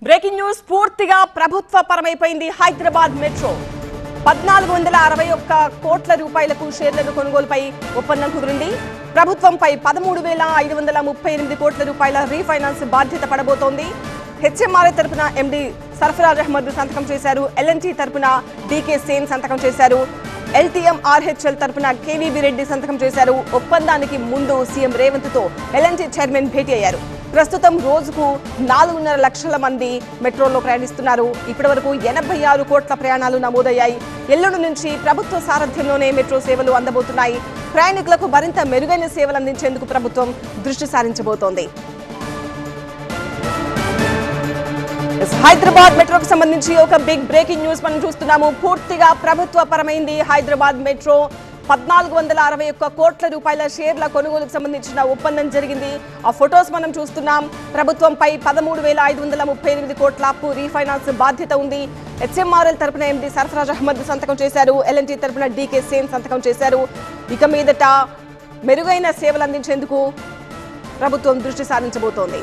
Breaking news పూర్తిగా ప్రభుత్వ పరమైపోయింది. Hyderabad metro 1461 కోట్ల రూపాయలకు షేర్లను కొనుగోలుపై ఒప్పందం కుదిరింది. ప్రభుత్వంపై 13,538 కోట్ల రూపాయల రీఫైనాన్స్ బాధ్యత పడబోతోంది. హెచ్ఎంఆర్ఐ తరపున ఎండి సర్ఫరాజ్ అహ్మద్ సంతకం చేశారు. ఎల్ఎన్టీ తరపున డీకే సేన్ సంతకం చేశారు. ఎల్టీఎంఆర్హెచ్ఎల్ తరపున కేవీబీ రెడ్డి సంతకం చేశారు. ఒప్పందానికి ముందు సీఎం రేవంత్ తో ఎల్ఎన్టీ చైర్మన్ భేటీ అయ్యారు. ప్రస్తుతం రోజుకు 4.5 లక్షల మంది మెట్రోలో ప్రయాణిస్తున్నారు. ఇప్పటి వరకు 86 కోట్ల ప్రయాణాలు నమోదయ్యాయి. ఎల్లుండి నుంచి ప్రభుత్వ సారథ్యంలోనే మెట్రో సేవలు అందబోతున్నాయి. ప్రయాణికులకు మరింత మెరుగైన సేవలు అందించేందుకు ప్రభుత్వం దృష్టి సారించబోతోంది. హైదరాబాద్ మెట్రోకు సంబంధించి ఒక బిగ్ బ్రేకింగ్ న్యూస్ మనం చూస్తున్నాము. పూర్తిగా ప్రభుత్వ పరమైంది హైదరాబాద్ మెట్రో. 1461 కోట్ల రూపాయల షేర్ల కొనుగోలుకు సంబంధించిన ఒప్పందం జరిగింది. ఆ ఫొటోస్ మనం చూస్తున్నాం. ప్రభుత్వంపై 13,538 కోట్ల అప్పు రీఫైనాన్స్ బాధ్యత ఉంది. హెచ్ఎంఆర్ఎల్ తరపున ఎండి సర్ఫరాజ్ అహ్మద్ సంతకం చేశారు. ఎల్ఎన్టీ తరపున డీకే సేన్ సంతకం చేశారు. ఇక మీదట మెరుగైన సేవలు అందించేందుకు ప్రభుత్వం దృష్టి సారించబోతోంది.